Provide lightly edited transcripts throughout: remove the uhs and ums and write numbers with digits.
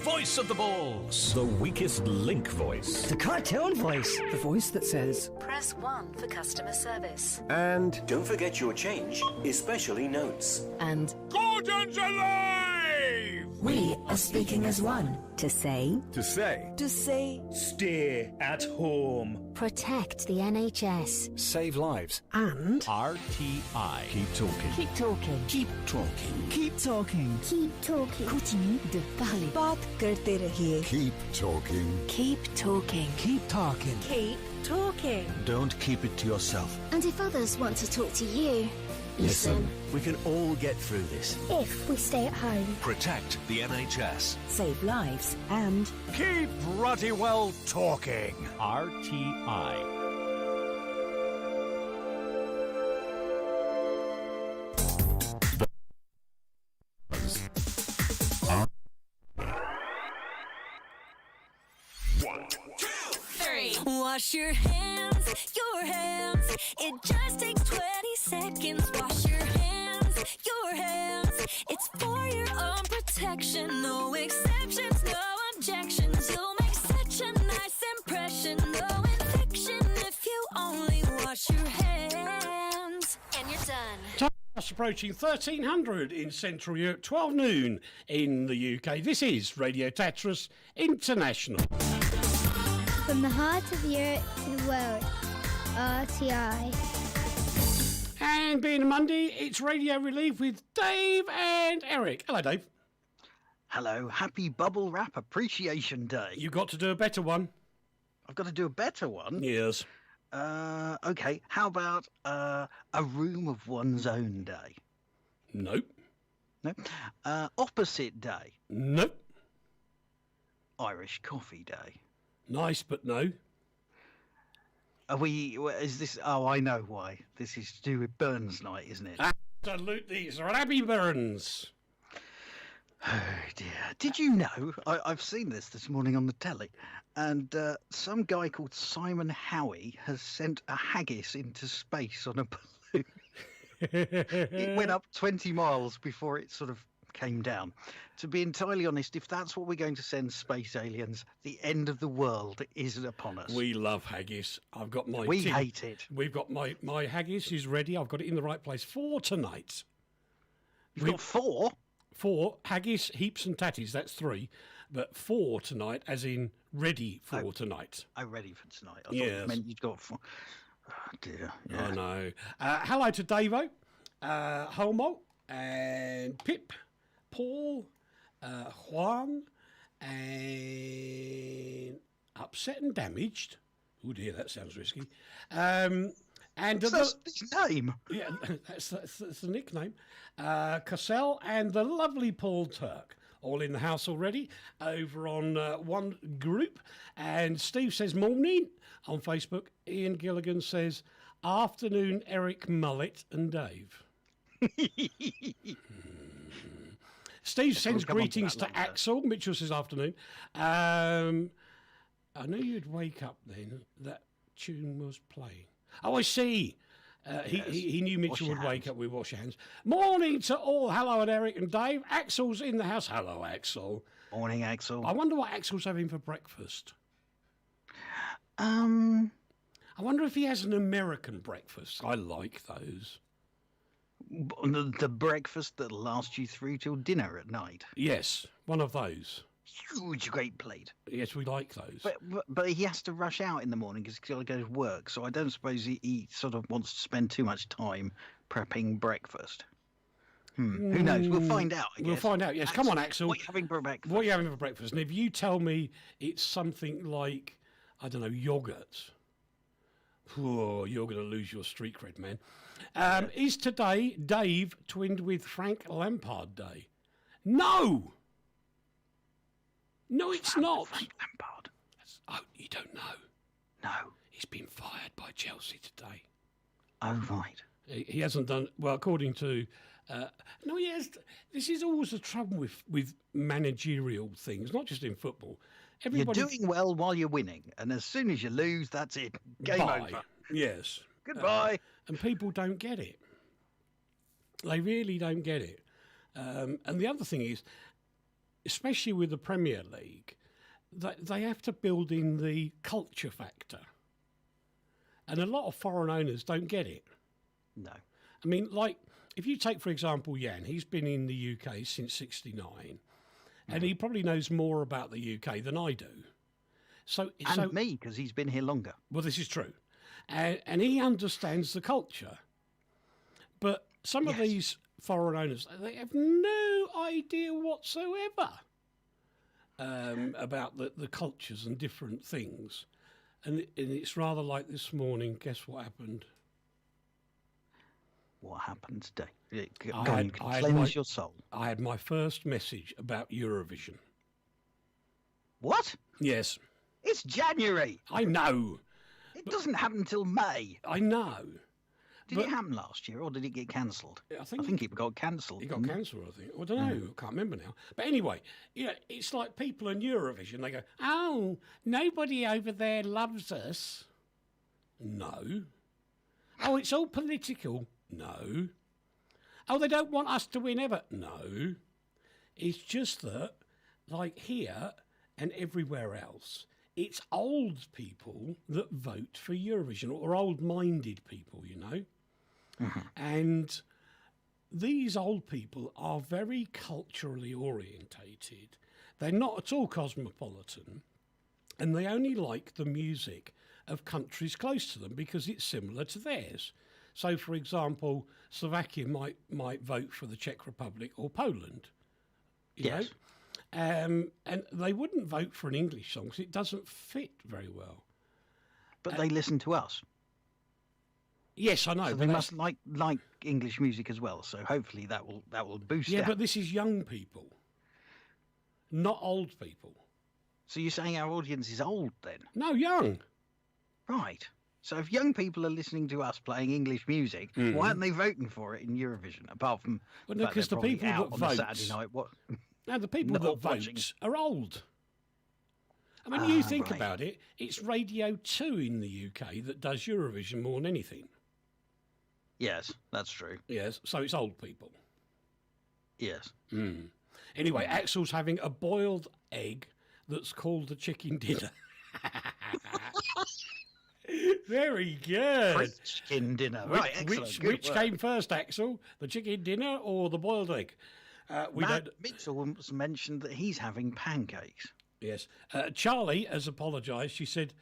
voice of the balls. The weakest link voice. The cartoon voice. The voice that says, press 1 for customer service. And don't forget your change, especially notes. And Gordon's alive! we are speaking as one. To say, To say. to say, Stay at home. Protect the NHS. Save lives. and RTI. Keep talking. Keep talking. Keep talking. keep talking. Keep talking. Continue de parler. बात करते रहिए. Keep talking. Keep talking. Keep talking. Keep talking. Don't keep it to yourself. And if others want to talk to you, listen. We can all get through this. If we stay at home. Protect the NHS. Save lives and Keep ruddy well talking. RTI. Wash your hands, your hands. It just takes 20 seconds. Wash your hands, It's for your own protection. No exceptions, no objections. You'll make such a nice impression. No infection if you only wash your hands. And you're done. Fast approaching 1300 in Central Europe, 12 noon in the UK. This is Radio Tatras International. From the heart of Europe to the world, RTI. And being a Monday, it's Radio Relief with Dave and Eric. Hello, Dave. Hello, happy Bubble Wrap Appreciation Day. You've got to do a better one. I've got to do a better one. Yes. Okay, how about a room of one's own day? Nope. No. Opposite day. Nope. Irish Coffee Day. Nice, but no. Are we? Is this? Oh, I know why. This is to do with Burns Night, isn't it? Absolutely. It's Rabbi Burns. Oh dear. Did you know? I've seen this morning on the telly, and some guy called Simon Howie has sent a haggis into space on a balloon. It went up 20 miles before it sort of came down. To be entirely honest, if that's what we're going to send space aliens, the end of the world isn't upon us. We love haggis. I've got my We hate it. We've got my haggis is ready. I've got it in the right place for tonight. You've got 4? 4 haggis, heaps and tatties, that's 3. But 4 tonight, as in ready for tonight. Oh, ready for tonight. I thought Yes. you meant you'd got 4. Oh dear. Yeah. I know. Hello to Davo, Homo, and Pip, Paul, Juan, and Upset and Damaged. Oh dear, that sounds risky. And That's his name. Yeah, that's the nickname. Cassell and the lovely Paul Turk. All in the house already, over on one group. And Steve says morning on Facebook. Ian Gilligan says afternoon, Eric, Mullet and Dave. Steve sends greetings to Axel. Mitchell says afternoon. I knew you'd wake up then. That tune was playing. Oh, I see. He knew Mitchell would wake up with wash your hands. Morning to all. Hello, and Eric and Dave. Axel's in the house. Hello, Axel. Morning, Axel. I wonder what Axel's having for breakfast. I wonder if he has an American breakfast. I like those. The breakfast that'll last you through till dinner at night. Yes, one of those. Huge, great plate. Yes, we like those. But he has to rush out in the morning because he's got to go to work. So I don't suppose he sort of wants to spend too much time prepping breakfast. Who knows? We'll find out. I guess. We'll find out. Yes, come on, Axel. What are you having for breakfast? What are you having for breakfast? And if you tell me it's something like, I don't know, yogurt. Oh, you're going to lose your street cred, man. Is today Dave twinned with Frank Lampard Day? No! No, it's not. Frank Lampard. Oh, you don't know? No. He's been fired by Chelsea today. Oh, right. He hasn't done well, according to. No, he has. This is always the trouble with managerial things, not just in football. Everybody, you're doing well while you're winning, and as soon as you lose, that's it. Game over. Yes. Goodbye. And people don't get it. They really don't get it. And the other thing is, especially with the Premier League, they have to build in the culture factor. And a lot of foreign owners don't get it. No. I mean, like, if you take, for example, Jan, he's been in the UK since '69, and he probably knows more about the UK than I do. And me, because he's been here longer. Well, this is true. And he understands the culture. But some of these foreign owners, they have no idea whatsoever about the cultures and different things. And it's rather like this morning, guess what happened? What happened today? Cleanse your soul. I had my first message about Eurovision. What? Yes. It's January. I know. It doesn't happen until May. I know. Did it happen last year, or did it get cancelled? I think it got cancelled. It got cancelled, I think. I don't know. I can't remember now. But anyway, it's like people in Eurovision, they go, oh, nobody over there loves us. No. Oh, it's all political. No. Oh, they don't want us to win ever. No. It's just that, like here and everywhere else, it's old people that vote for Eurovision, or old-minded people, you know. Mm-hmm. And these old people are very culturally orientated. They're not at all cosmopolitan, and they only like the music of countries close to them because it's similar to theirs. So, for example, Slovakia might vote for the Czech Republic or Poland. You know? And they wouldn't vote for an English song because it doesn't fit very well. But they listen to us. Yes, I know. So they must like English music as well. So hopefully that will boost. Yeah, but this is young people, not old people. So you're saying our audience is old then? No, young. Right. So if young people are listening to us playing English music, why aren't they voting for it in Eurovision? Apart from because the people that vote Saturday night, what? Now the people that vote are old. I mean, you think about it. It's Radio 2 in the UK that does Eurovision more than anything. Yes, that's true. Yes, so it's old people. Yes. Anyway, Axel's having a boiled egg that's called the chicken dinner. Very good. Chicken dinner. Right, excellent. Which came first, Axel? The chicken dinner or the boiled egg? Matt Mitchell mentioned that he's having pancakes. Yes. Charlie has apologised. She said,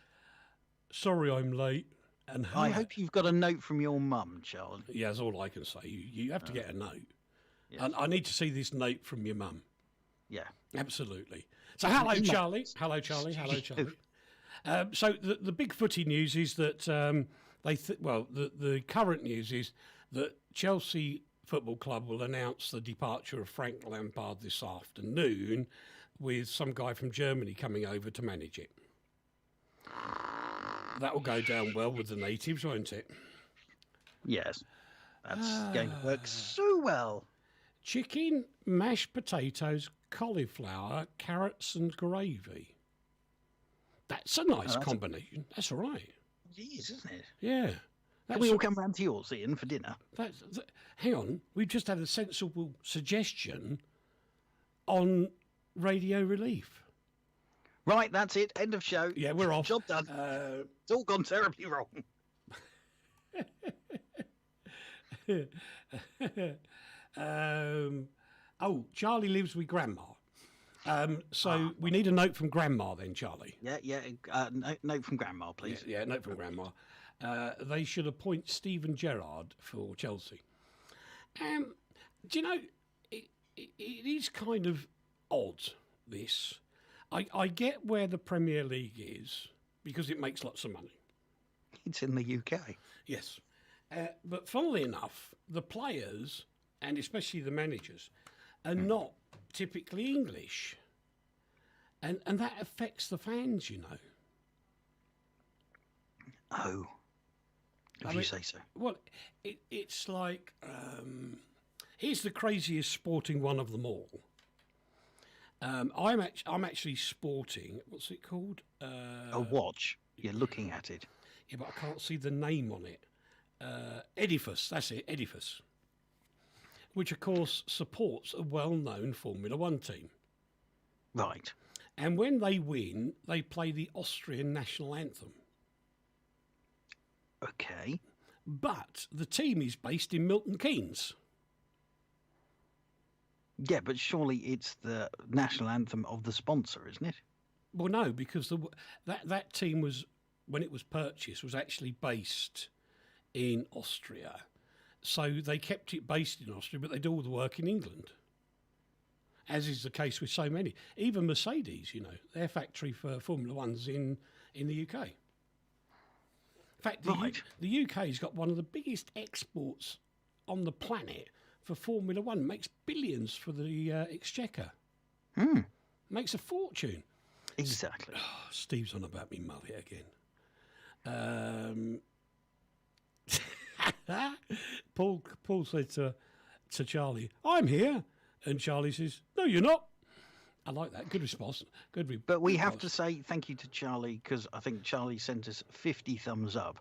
sorry I'm late. And I hope you've got a note from your mum, Charlie. Yeah, that's all I can say. You have to get a note. Yes. And I need to see this note from your mum. Yeah. Absolutely. So hello, Charlie. Hello, Charlie. Hello, Charlie. So the big footy news is that the current news is that Chelsea Football Club will announce the departure of Frank Lampard this afternoon, with some guy from Germany coming over to manage it. That will go down well with the natives, won't it? Yes. That's going to work so well. Chicken, mashed potatoes, cauliflower, carrots and gravy. That's a nice combination. That's all right. It is, isn't it? Yeah. Can we all come round to yours, Ian, for dinner? Hang on. We've just had a sensible suggestion on Radio Relief. Right, that's it. End of show. Yeah, we're off. Job done. It's all gone terribly wrong. Charlie lives with Grandma. So we need a note from Grandma then, Charlie. Yeah. Note from Grandma, please. Yeah, note from Grandma. They should appoint Steven Gerrard for Chelsea. Do you know, it is kind of odd, this. I get where the Premier League is, because it makes lots of money. It's in the UK. Yes. But funnily enough, the players, and especially the managers, are not typically English. And that affects the fans, you know. Oh. If you say so. Well, it's like, here's the craziest sporting one of them all. I'm actually sporting, what's it called? A watch. You're looking at it. Yeah, but I can't see the name on it. Edifice, that's it, Edifice. Which, of course, supports a well-known Formula One team. Right. And when they win, they play the Austrian national anthem. Okay. But the team is based in Milton Keynes. Yeah, but surely it's the national anthem of the sponsor, isn't it? Well, no, because that team was, when it was purchased, was actually based in Austria. So they kept it based in Austria, but they do all the work in England, as is the case with so many. Even Mercedes, you know, their factory for Formula One's in the UK. In fact, the UK's got one of the biggest exports on the planet for Formula One. Makes billions for the exchequer. Makes a fortune. Exactly. Steve's on about me mullet again. Paul said to Charlie, "I'm here," and Charlie says, "No, you're not." I like that. Good response. But we have to say thank you to Charlie, because I think Charlie sent us 50 thumbs up.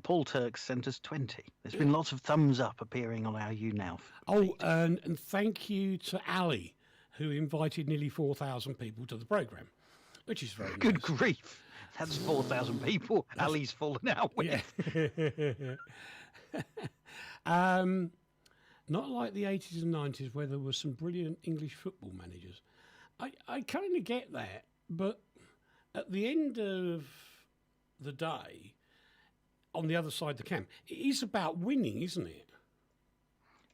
Paul Turks sent us 20. There's been lots of thumbs up appearing on our YouNow. Oh, and thank you to Ali, who invited nearly 4,000 people to the programme, which is very nice. Good grief. That's 4,000 people. Ali's fallen out with. Yeah. Not like the 80s and 90s where there were some brilliant English football managers. I kind of get that, but at the end of the day, on the other side of the camp, it is about winning, isn't it?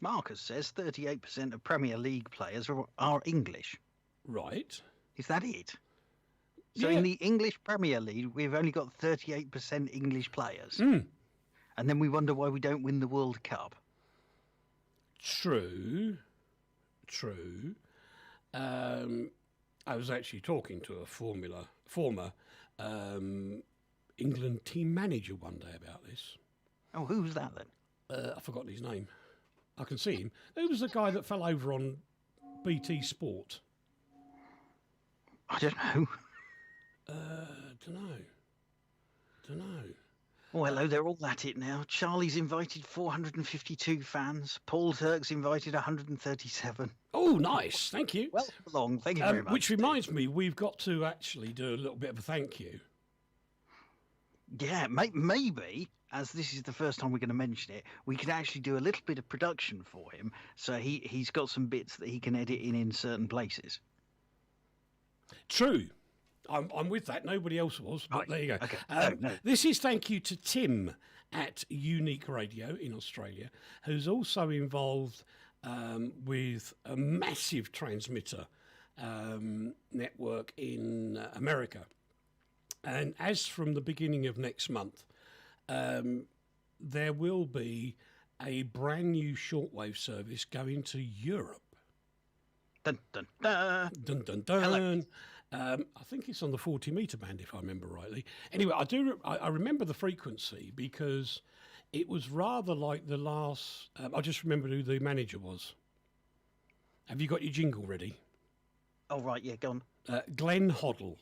Marcus says 38% of Premier League players are English. Right. Is that it? So Yeah. in the English Premier League, we've only got 38% English players. And then we wonder why we don't win the World Cup. True. I was actually talking to a former England team manager one day about this. Oh, who was that then? I've forgotten his name. I can see him. Who was the guy that fell over on BT Sport? I don't know. Don't know. Oh, hello, they're all at it now. Charlie's invited 452 fans. Paul Turks invited 137. Oh, nice. Thank you. Well along. Thank you very much. Which reminds me, we've got to actually do a little bit of a thank you. Yeah, maybe, as this is the first time we're going to mention it, we could actually do a little bit of production for him, so he's got some bits that he can edit in certain places. True. I'm with that. Nobody else was, but there you go. Okay. No. This is thank you to Tim at Unique Radio in Australia, who's also involved with a massive transmitter network in America. And as from the beginning of next month, there will be a brand new shortwave service going to Europe. Dun, dun, dun. Dun, dun, dun. Hello. I think it's on the 40-metre band, if I remember rightly. Anyway, I remember the frequency because it was rather like the last... I just remember who the manager was. Have you got your jingle ready? Oh, right, yeah, go on. Glenn Hoddle.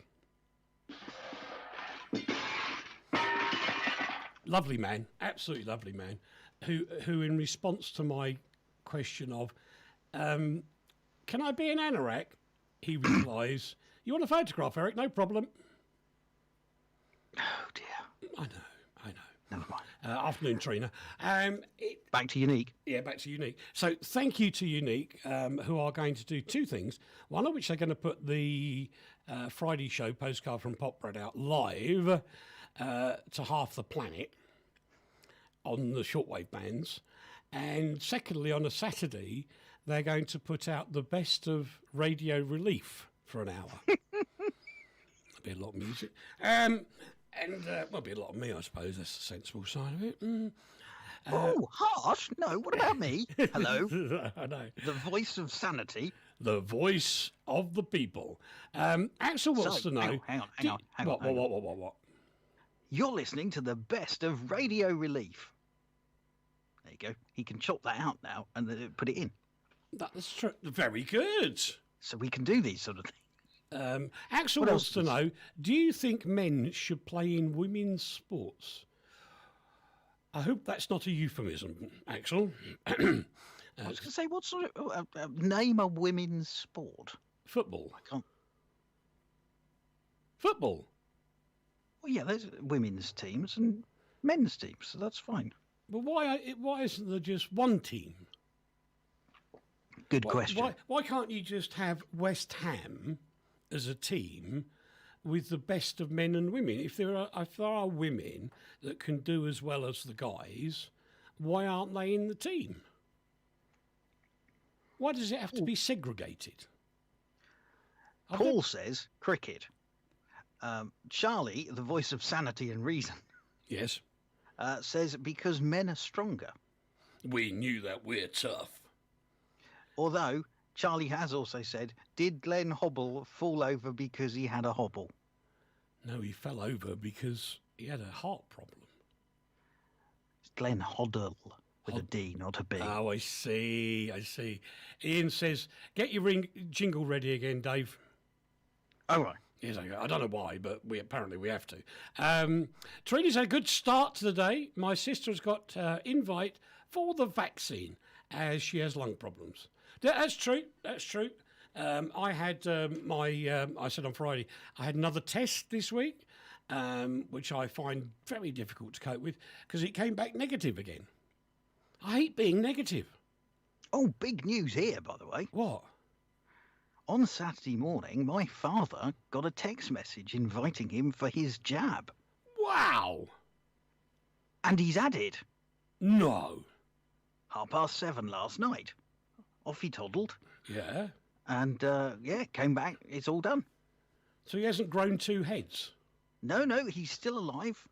Lovely man, absolutely lovely man, who in response to my question of, can I be an anorak? He replies, you want a photograph, Eric? No problem. Oh, dear. I know. Never mind. Afternoon, Trina. Back to Unique. Yeah, back to Unique. So thank you to Unique, who are going to do two things. One of which they're going to put the Friday show, Postcard from Popbrad, out live to half the planet on the shortwave bands. And secondly, on a Saturday, they're going to put out the best of Radio Relief for an hour. There'll be a lot of music. Well, be a lot of me, I suppose. That's the sensible side of it. Oh, harsh? No, what about me? Hello. I know. The voice of sanity. The voice of the people. Axel wants to know... Hang on. What? You're listening to the best of Radio Relief. There you go. He can chop that out now and then put it in. That's true. Very good. So we can do these sort of things. Axel What wants else to know, do you think men should play in women's sports? I hope that's not a euphemism, Axel. I was going to say, what sort of... name a women's sport. Football. I can't... Football. Well, yeah, there's women's teams and men's teams, so that's fine. But why isn't there just one team? Good question. Why can't you just have West Ham as a team with the best of men and women? If there are women that can do as well as the guys, why aren't they in the team? Why does it have to be segregated? Paul says cricket. Charlie, the voice of sanity and reason, Yes. says because men are stronger. We knew that we're tough. Although Charlie has also said, did Glenn Hobble fall over because he had a hobble? No, he fell over because he had a heart problem. It's Glenn Hoddle with a D, not a B. Oh, I see. Ian says, get your jingle ready again, Dave. Oh, right. Yes, I don't know why, but we have to. Trini's had a good start to the day. My sister has got invite for the vaccine as she has lung problems. That's true. I had I said on Friday, I had another test this week, which I find very difficult to cope with because it came back negative again. I hate being negative. Oh, big news here, by the way. What? On Saturday morning, my father got a text message inviting him for his jab. Wow. And he's had it. No. 7:30 last night. Off he toddled. Yeah. And, came back. It's all done. So he hasn't grown two heads? No, he's still alive.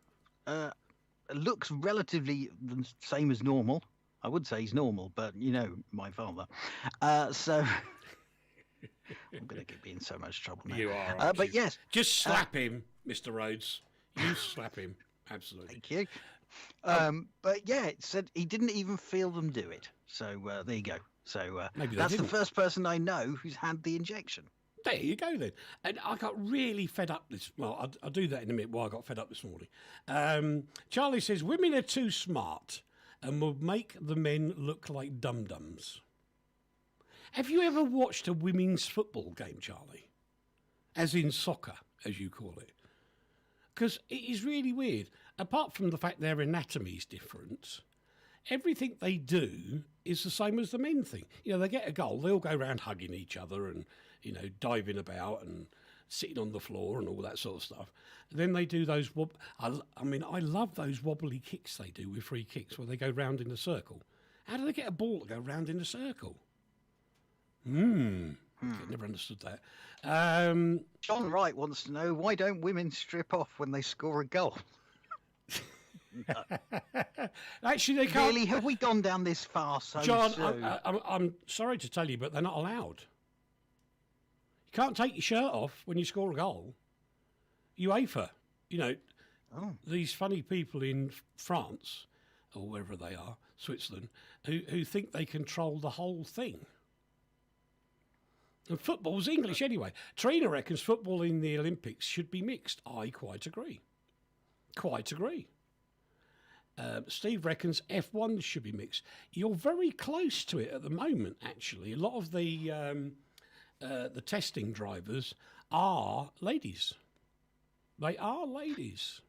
Looks relatively the same as normal. I would say he's normal, but you know my father. So I'm going to get in so much trouble now. You are. But yes. Just slap him, Mr. Rhodes. You slap him. Absolutely. Thank you. But yeah, it said he didn't even feel them do it. So there you go. So that's the first person I know who's had the injection. There you go then. And I got really fed up I'll do that in a minute why I got fed up this morning. Charlie says, women are too smart and will make the men look like dum-dums. Have you ever watched a women's football game, Charlie? As in soccer, as you call it. Because it is really weird. Apart from the fact their anatomy is different, everything they do is the same as the men thing. You know, they get a goal, they all go around hugging each other and, you know, diving about and sitting on the floor and all that sort of stuff. And then they do those, I love those wobbly kicks they do with free kicks where they go round in a circle. How do they get a ball to go round in a circle? Never understood that. John Wright wants to know, why don't women strip off when they score a goal? Actually, they can't. Really, have we gone down this far so John, soon? I'm sorry to tell you, but they're not allowed. You can't take your shirt off when you score a goal. UEFA, you know, these funny people in France or wherever they are, Switzerland, who think they control the whole thing. And football's English anyway. Trina reckons football in the Olympics should be mixed. I quite agree. Steve reckons F1 should be mixed. You're very close to it at the moment, actually. A lot of the testing drivers are ladies. They are ladies.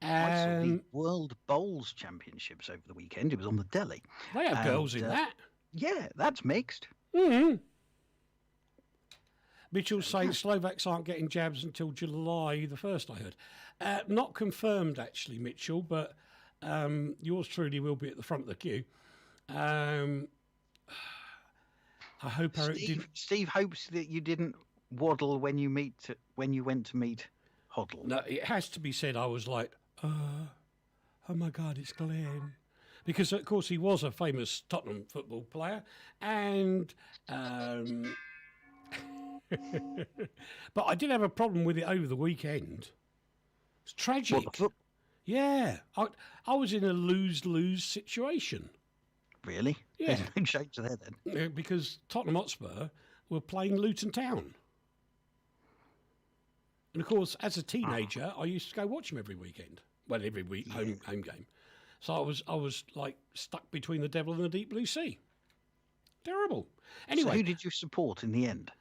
I saw the World Bowls Championships over the weekend. It was on the telly. They have girls in that. Yeah, that's mixed. Mm-hmm. Mitchell's saying Slovaks aren't getting jabs until July the 1st, I heard. Not confirmed, actually, Mitchell, but yours truly will be at the front of the queue. I hope Eric didn't... Steve hopes that you didn't waddle when you went to meet Hoddle. No, it has to be said, I was like, oh my God, it's Glenn. Because, of course, he was a famous Tottenham football player, and... but I did have a problem with it over the weekend. It's tragic. Yeah. I was in a lose-lose situation. Really? Yeah. There's no change there then. Because Tottenham Hotspur were playing Luton Town. And of course, as a teenager, I used to go watch them every weekend. Well, every week, home game. So I was like stuck between the devil and the deep blue sea. Terrible. Anyway. So who did you support in the end?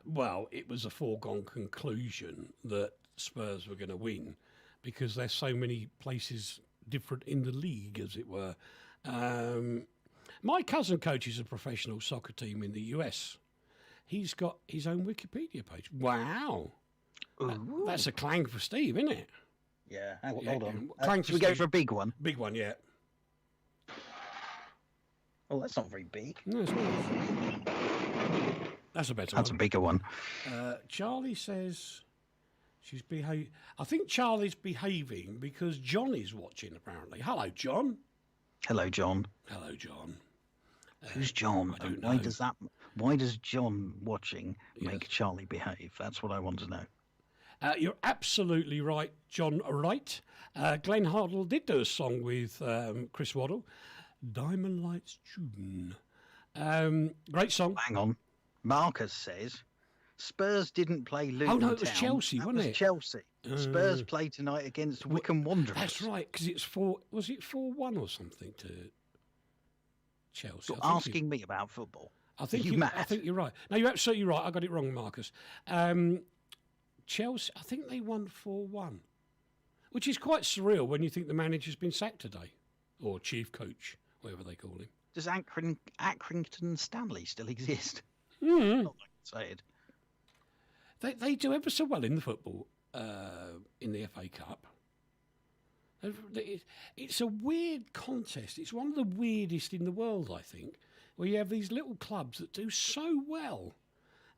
Well, it was a foregone conclusion that Spurs were going to win because there's so many places different in the league, as it were. My cousin coaches a professional soccer team in the US. He's got his own Wikipedia page. Wow. That's a clang for Steve, isn't it? Yeah, hold on. Clang Should we go for a big one? Big one, yeah. Oh, that's not very big. No, it's not. That's a better one. That's a bigger one. Charlie says she's behaving. I think Charlie's behaving because John is watching, apparently. Hello, John. Hello, John. Hello, John. Who's John? I don't know. Why does John watching make Charlie behave? That's what I want to know. You're absolutely right, John. Right. Glenn Hoddle did do a song with Chris Waddle, Diamond Lights June. Great song. Hang on. Marcus says Spurs didn't play Luton. Oh, no, it was Town. Chelsea, wasn't it? Chelsea. Spurs play tonight against Wycombe Wanderers. That's right, because it's was it 4-1 or something to Chelsea? You're asking me about football. I think you're right. No, you're absolutely right. I got it wrong, Marcus. Chelsea, I think they won 4-1, which is quite surreal when you think the manager's been sacked today, or chief coach, whatever they call him. Does Accrington Stanley still exist? Mm. Not like I say it. They do ever so well in the football, in the FA Cup. It's a weird contest. It's one of the weirdest in the world, I think, where you have these little clubs that do so well.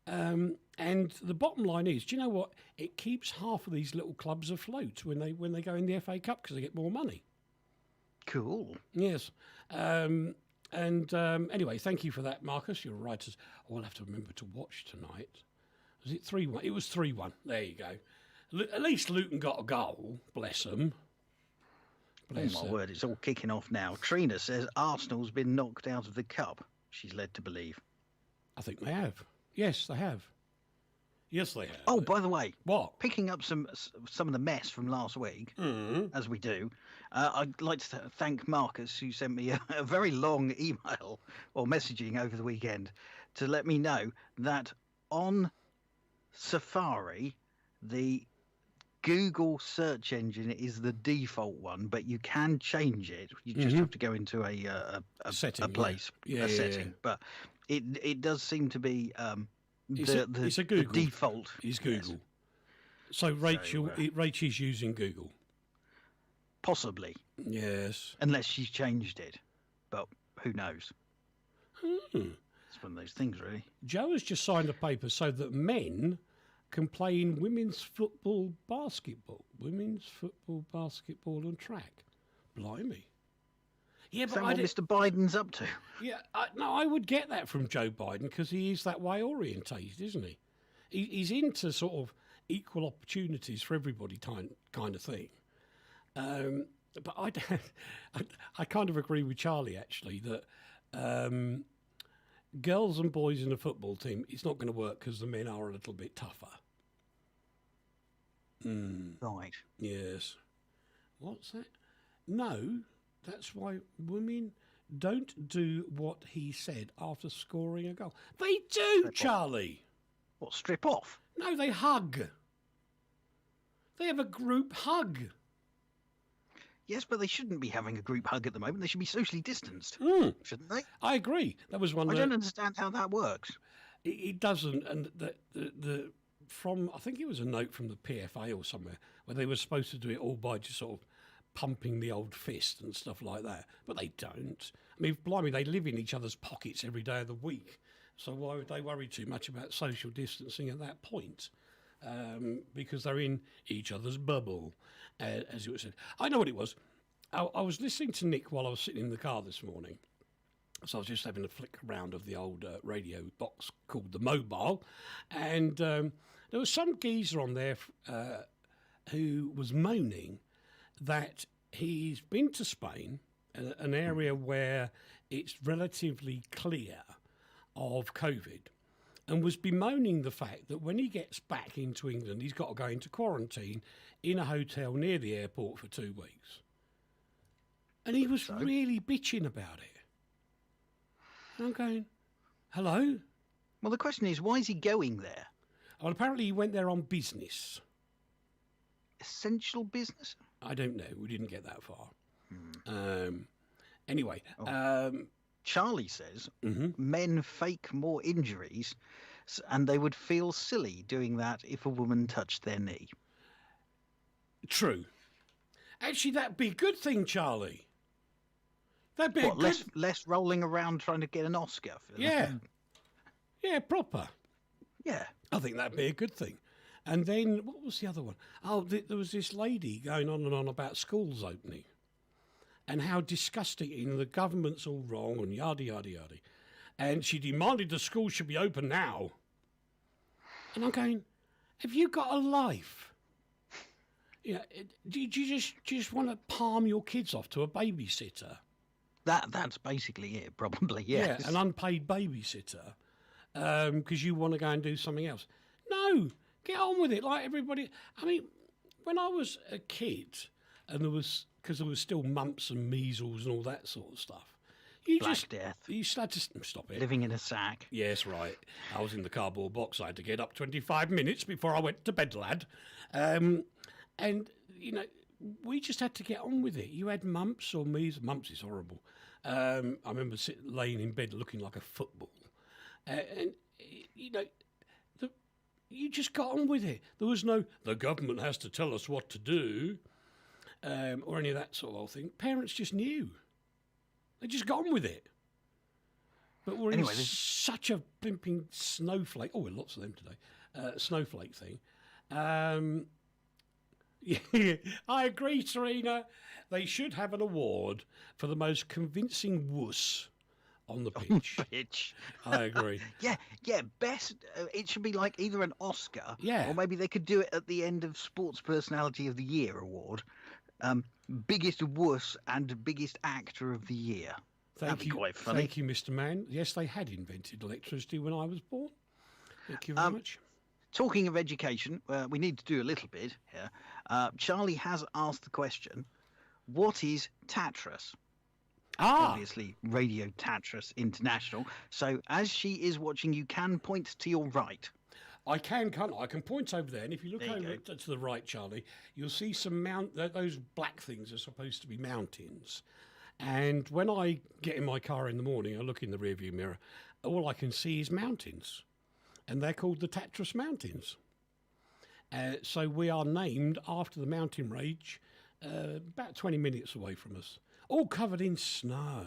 And the bottom line is, do you know what? It keeps half of these little clubs afloat when they go in the FA Cup because they get more money. Cool. Yes. Anyway, thank you for that, Marcus. You're right. I'll have to remember to watch tonight. Was it 3-1? It was 3-1. There you go. At least Luton got a goal. Bless them. Oh, my word. It's all kicking off now. Trina says Arsenal's been knocked out of the cup. She's led to believe. I think they have. Yes, they have. Yes, they have. Oh, by the way, what? Picking up some of the mess from last week, as we do, I'd like to thank Marcus, who sent me a very long email or messaging over the weekend to let me know that on Safari, the Google search engine is the default one, but you can change it. You just have to go into a setting, a place, a setting. But it does seem to be it's a Google. The default is Google. Yes. So Rachel's using Google. Possibly. Yes. Unless she's changed it, but who knows? It's one of those things, really. Joe has just signed a paper so that men can play in women's football, basketball, and track. Blimey. Yeah, but what Mr. Biden's up to? Yeah, I would get that from Joe Biden because he is that way orientated, isn't he? He's into sort of equal opportunities for everybody kind of thing. But I kind of agree with Charlie actually that girls and boys in a football team, it's not going to work because the men are a little bit tougher. Right. Yes. What's that? No. That's why women don't do what he said after scoring a goal. They do, strip Charlie. Off. What, strip off? No, they hug. They have a group hug. Yes, but they shouldn't be having a group hug at the moment. They should be socially distanced, shouldn't they? I agree. That was one. I don't understand how that works. It doesn't, and from I think it was a note from the PFA or somewhere where they were supposed to do it all by just sort of pumping the old fist and stuff like that, but they don't. I mean, blimey, they live in each other's pockets every day of the week, so why would they worry too much about social distancing at that point? Because they're in each other's bubble, as it was said. I know what it was. I was listening to Nick while I was sitting in the car this morning, so I was just having a flick around of the old radio box called the Mobile, and there was some geezer on there who was moaning that he's been to Spain, an area where it's relatively clear of COVID, and was bemoaning the fact that when he gets back into England, he's got to go into quarantine in a hotel near the airport for 2 weeks. And he was really bitching about it. And I'm going, hello? Well, the question is, why is he going there? Well, apparently he went there on business. Essential business? I don't know. We didn't get that far. Hmm. Anyway, Charlie says mhm. men fake more injuries and they would feel silly doing that if a woman touched their knee. True. Actually, that'd be a good thing, Charlie. That'd be a good... less rolling around trying to get an Oscar? Yeah. Yeah, proper. Yeah. I think that'd be a good thing. And then, what was the other one? Oh, there was this lady going on and on about schools opening and how disgusting, the government's all wrong and yada, yada, yada. And she demanded the schools should be open now. And I'm going, have you got a life? Do you just want to palm your kids off to a babysitter? That's basically it, probably, yes. Yeah, an unpaid babysitter, because you want to go and do something else. No, get on with it like everybody. I mean, when I was a kid, and because there was still mumps and measles and all that sort of stuff. Black Death. You had to stop it. Living in a sack. Yes, right. I was in the cardboard box. I had to get up 25 minutes before I went to bed, lad. And, we just had to get on with it. You had mumps or measles. Mumps is horrible. I remember laying in bed looking like a football. You just got on with it. There was no, the government has to tell us what to do, or any of that sort of thing. Parents just knew. They just got on with it. But we're in such a blimping snowflake. Oh, lots of them today. Snowflake thing. Yeah, I agree, Serena. They should have an award for the most convincing wuss on the pitch. I agree. Yeah, best. It should be like either an Oscar, or maybe they could do it at the end of Sports Personality of the Year award. Biggest wuss and biggest actor of the year. That'd be quite funny. Thank you, Mr. Mann. Yes, they had invented electricity when I was born. Thank you very much. Talking of education, we need to do a little bit here. Charlie has asked the question, what is Tatras? Obviously, Radio Tatras International. So as she is watching, you can point to your right. I can, can't I? I can point over there, and if you look over to the right, Charlie, you'll see some those black things are supposed to be mountains. And when I get in my car in the morning, I look in the rearview mirror, all I can see is mountains. And they're called the Tatras Mountains. So we are named after the mountain range, about 20 minutes away from us, all covered in snow.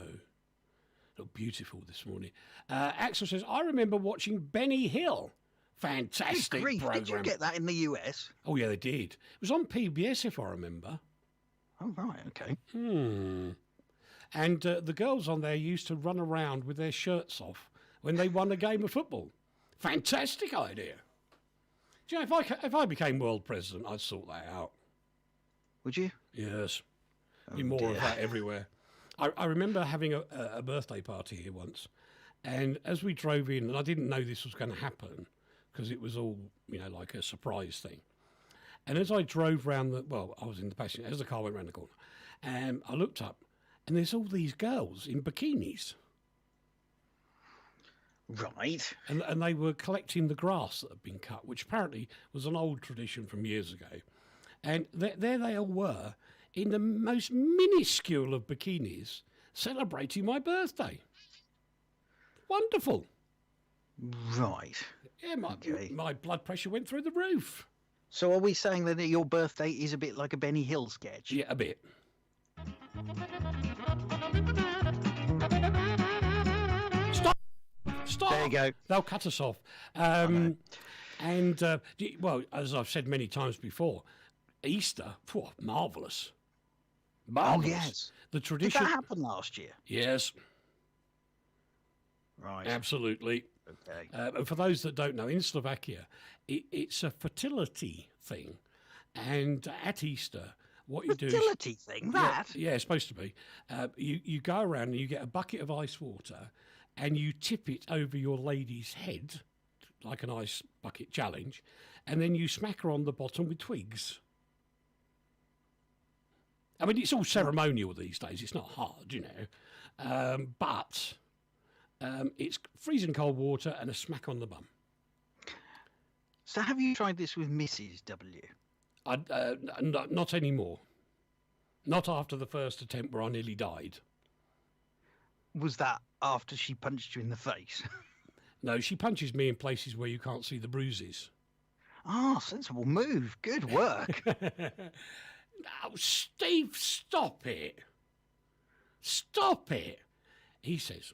Look beautiful this morning. Axel says, I remember watching Benny Hill. Fantastic program. Did you get that in the US? Oh, yeah, they did. It was on PBS, if I remember. Oh, right, okay. And the girls on there used to run around with their shirts off when they won a game of football. Fantastic idea. Do you know, if I became world president, I'd sort that out. Would you? Yes. Be more of that everywhere. I remember having a birthday party here once, and as we drove in, and I didn't know this was going to happen because it was all, like a surprise thing. And as I drove round I was in the passenger, as the car went round the corner, and I looked up, and there's all these girls in bikinis. Right. And they were collecting the grass that had been cut, which apparently was an old tradition from years ago. And there they all were, in the most minuscule of bikinis, celebrating my birthday. Wonderful. Right. Yeah, my blood pressure went through the roof. So are we saying that your birthday is a bit like a Benny Hill sketch? Yeah, a bit. Stop! There you go. They'll cut us off. As I've said many times before, Easter, marvellous. Marvellous. Oh, yes. The tradition. Did that happen last year? Yes. Right. Absolutely. Okay. And for those that don't know, in Slovakia, it's a fertility thing. And at Easter, what you do is... Fertility thing? That? Yeah, it's supposed to be. You go around and you get a bucket of ice water and you tip it over your lady's head, like an ice bucket challenge, and then you smack her on the bottom with twigs. I mean, it's all ceremonial these days. It's not hard, but It's freezing cold water and a smack on the bum. So have you tried this with Mrs. W? Not anymore. Not after the first attempt where I nearly died. Was that after she punched you in the face? No, she punches me in places where you can't see the bruises. Ah, sensible move. Good work. Now, Steve, stop it. Stop it. He says,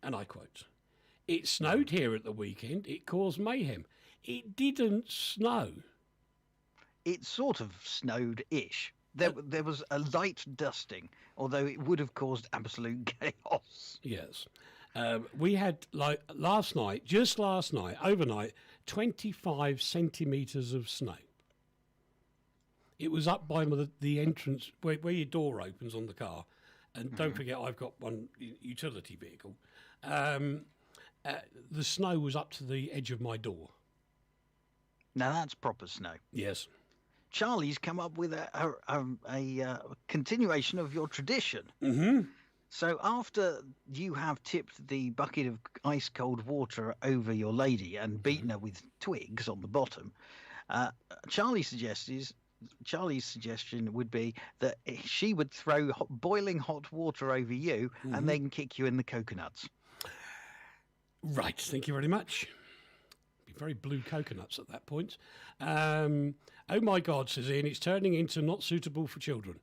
and I quote, "It snowed here at the weekend. It caused mayhem. It didn't snow." It sort of snowed-ish. There was a light dusting, although it would have caused absolute chaos. Yes. We had, like, just last night, overnight, 25 centimetres of snow. It was up by the entrance, where your door opens on the car. And don't forget, I've got one utility vehicle. The snow was up to the edge of my door. Now that's proper snow. Yes. Charlie's come up with a continuation of your tradition. Mm-hmm. So after you have tipped the bucket of ice cold water over your lady and beaten her with twigs on the bottom, Charlie's suggestion would be that she would throw boiling hot water over you and then kick you in the coconuts. Right, thank you very much. Be very blue coconuts at that point. Oh my God, says Ian, it's turning into not suitable for children.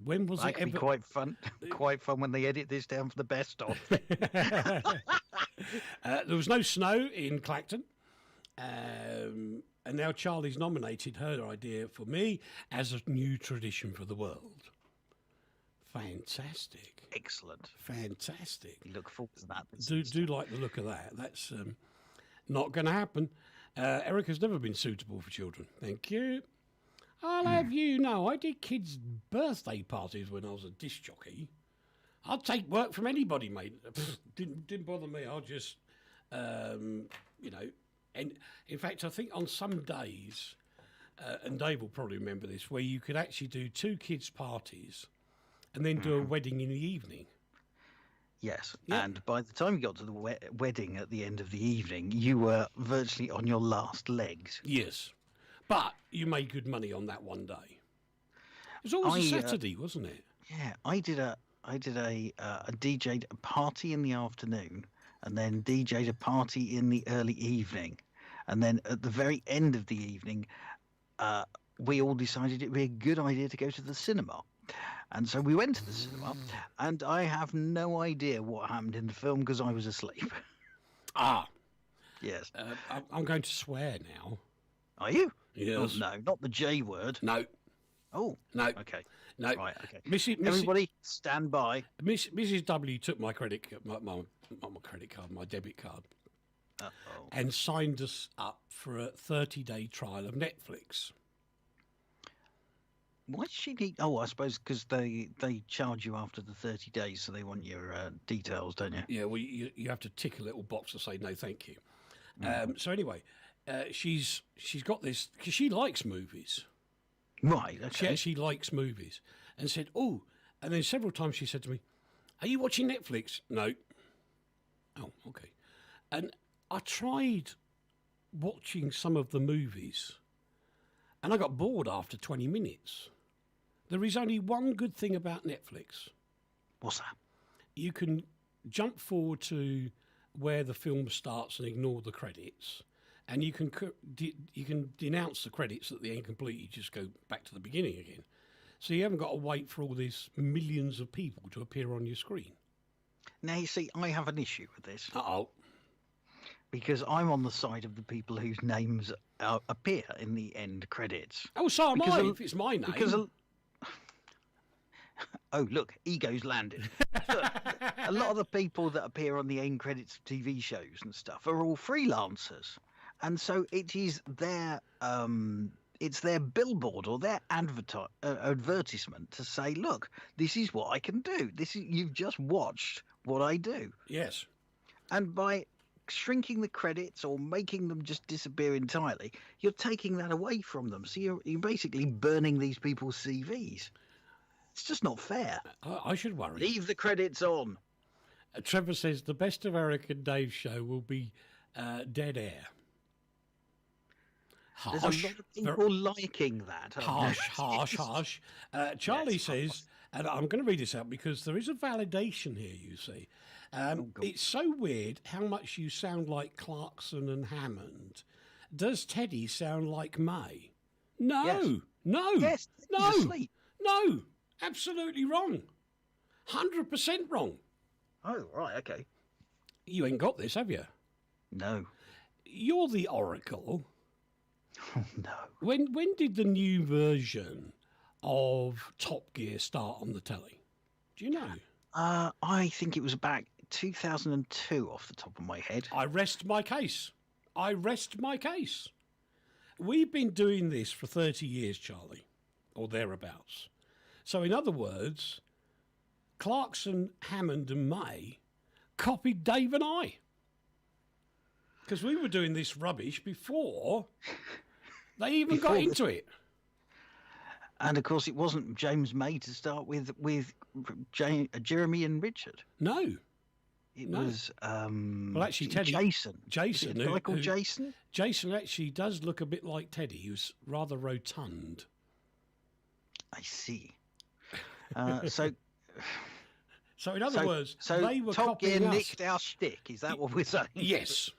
When was that it could ever? Be quite fun. Quite fun when they edit this down for the best of. There was no snow in Clacton. And now Charlie's nominated her idea for me as a new tradition for the world. Fantastic. Excellent. Fantastic. You look forward to that. Do like the look of that. That's not going to happen. Erica's never been suitable for children. Thank you. I'll have you know, I did kids' birthday parties when I was a disc jockey. I'd take work from anybody, mate. Didn't bother me. I'll just, and in fact, I think on some days, and Dave will probably remember this, where you could actually do 2 kids' parties and then do a wedding in the evening. Yes, yeah. And by the time you got to the wedding at the end of the evening, you were virtually on your last legs. Yes. But you made good money on that one day. It was always a Saturday, wasn't it? Yeah, I did a DJ'd a party in the afternoon, and then DJ'd a party in the early evening, and then at the very end of the evening, we all decided it'd be a good idea to go to the cinema. And so we went to the cinema, and I have no idea what happened in the film because I was asleep. Ah. Yes. I'm going to swear now. Are you? Yes. Oh, no, not the J word. No. Oh. No. Okay. No. Right, okay. Everybody stand by. Mrs. W took my credit card, my debit card, and signed us up for a 30-day trial of Netflix. Why does she need... Oh, I suppose because they charge you after the 30 days, so they want your details, don't you? Yeah, well, you have to tick a little box to say no, thank you. So anyway, she's got this because she likes movies. Right. Okay. She actually likes movies, and said, "Oh," and then several times she said to me, "Are you watching Netflix?" No. Oh, okay. And I tried watching some of the movies, and I got bored after 20 minutes. There is only one good thing about Netflix. What's that? You can jump forward to where the film starts and ignore the credits, and you can denounce the credits at the end completely. Just go back to the beginning again. So you haven't got to wait for all these millions of people to appear on your screen. Now, you see, I have an issue with this. Uh-oh. Because I'm on the side of the people whose names appear in the end credits. Oh, so am I, if it's my name. Oh, look, ego's landed. Look, a lot of the people that appear on the end credits of TV shows and stuff are all freelancers. And so it is their billboard or their advertisement to say, look, this is what I can do. You've just watched what I do. Yes. And by shrinking the credits or making them just disappear entirely, you're taking that away from them. So you're basically burning these people's CVs. It's just not fair. I should worry. Leave the credits on. Trevor says the best of Eric and Dave's show will be Dead Air. There's a lot of people liking that. Harsh. Charlie says, and I'm going to read this out because there is a validation here, you see. It's so weird how much you sound like Clarkson and Hammond. Does Teddy sound like May? No. Yes. No. Yes. No. Asleep. No. Absolutely wrong. 100% wrong. Oh, right, okay. You ain't got this, have you? No. You're the Oracle. Oh, no. When did the new version of Top Gear start on the telly? Do you know? I think it was about 2002 off the top of my head. I rest my case. We've been doing this for 30 years, Charlie, or thereabouts. So in other words, Clarkson, Hammond and May copied Dave and I. Because we were doing this rubbish before they even got into it. And of course, it wasn't James May to start with Jeremy and Richard. No. It was well, actually, Teddy. Jason. Jason. Is it a guy called Jason? Jason actually does look a bit like Teddy. He was rather rotund. I see. So in other words, so they were Top Gear copying us. nicked our shtick. Is that what we're saying? Yes.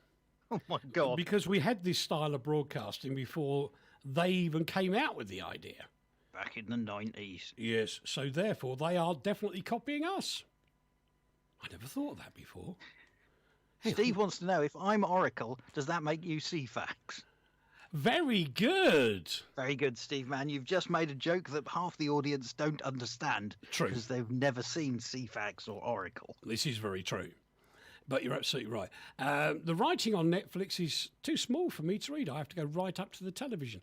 Oh my God. Because we had this style of broadcasting before they even came out with the idea. Back in the 90s. Yes. So therefore, they are definitely copying us. I never thought of that before. Steve wants to know, if I'm Oracle, does that make you CFAX? Very good. Very good, Steve, man. You've just made a joke that half the audience don't understand. True. Because they've never seen CFAX or Oracle. This is very true. But you're absolutely right. The writing on Netflix is too small for me to read. I have to go right up to the television.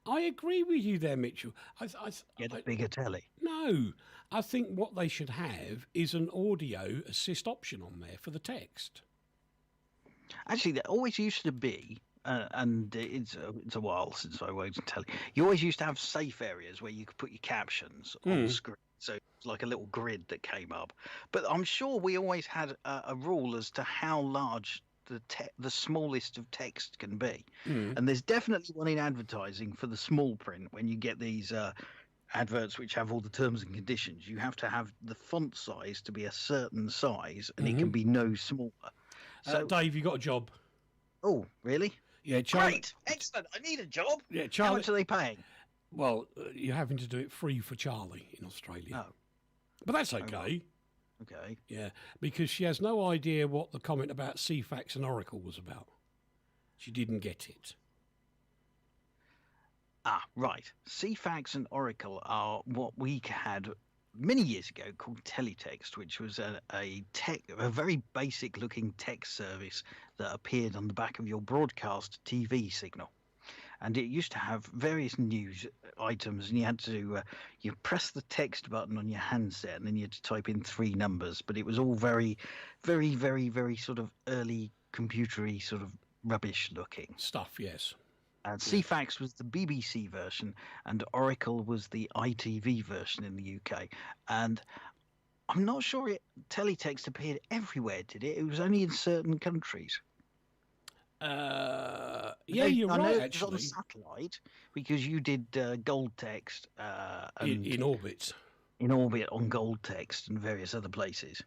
I agree with you there, Mitchell. Get a bigger telly. No. I think what they should have is an audio assist option on there for the text. Actually, there always used to be, and it's a while since I worked in telly, you always used to have safe areas where you could put your captions on the screen. So it's like a little grid that came up. But I'm sure we always had a rule as to how large the smallest of text can be. And there's definitely one in advertising for the small print. When you get these adverts which have all the terms and conditions, you have to have the font size to be a certain size, and it can be no smaller. So Dave, you got a job. Oh, really? Yeah, Charlie. Great, excellent. I need a job. Yeah, Charlie. How much are they paying? Well, you're having to do it free for Charlie in Australia. Oh, but that's okay. Okay. Yeah, because she has no idea what the comment about CFAX and Oracle was about. She didn't get it. Ah, right. CFAX and Oracle are what we had many years ago called teletext, which was a very basic looking text service that appeared on the back of your broadcast TV signal. And it used to have various news items, and you had to you press the text button on your handset, and then you had to type in 3 numbers. But it was all very, very, very, very sort of early computery sort of rubbish looking stuff. Yes. And CFAX was the BBC version, and Oracle was the ITV version in the UK. And I'm not sure teletext appeared everywhere, did it? It was only in certain countries. Yeah, you're I know right, it was actually. on satellite, because you did gold text in orbit. In orbit on gold text and various other places.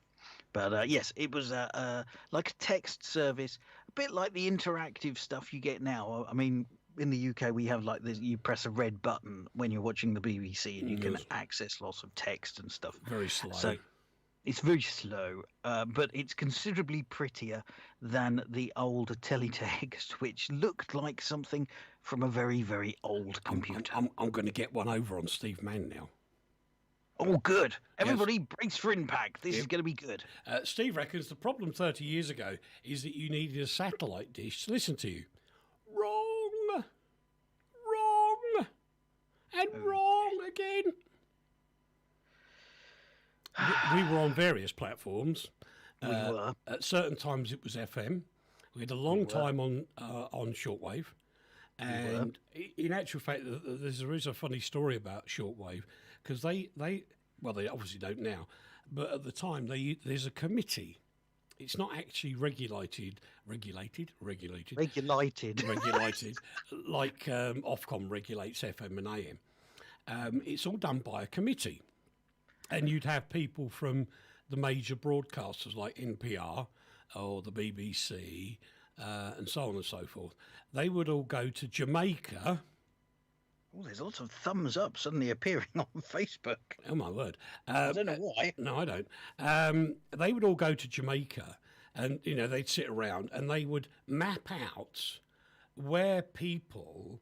But yes, it was like a text service, a bit like the interactive stuff you get now. I mean, in the UK, we have like this: you press a red button when you're watching the BBC, and you can access lots of text and stuff. Very slow. So it's very slow, but it's considerably prettier than the old teletext, which looked like something from a very, very old computer. I'm going to get one over on Steve Mann now. Oh, good. Everybody brace for impact. This is going to be good. Steve reckons the problem 30 years ago is that you needed a satellite dish to listen to you. Wrong. And wrong again. We were on various platforms. We were. At certain times it was FM. We had a long time on shortwave. And in actual fact, there is a funny story about shortwave, because they obviously don't now, but at the time there's a committee it's not actually regulated Regulated. like Ofcom regulates FM and AM. It's all done by a committee, and you'd have people from the major broadcasters like NPR or the BBC and so on and so forth. They would all go to Jamaica. Oh, there's lots of thumbs up suddenly appearing on Facebook. Oh, my word. I don't know why. No, I don't. They would all go to Jamaica and, they'd sit around and they would map out where people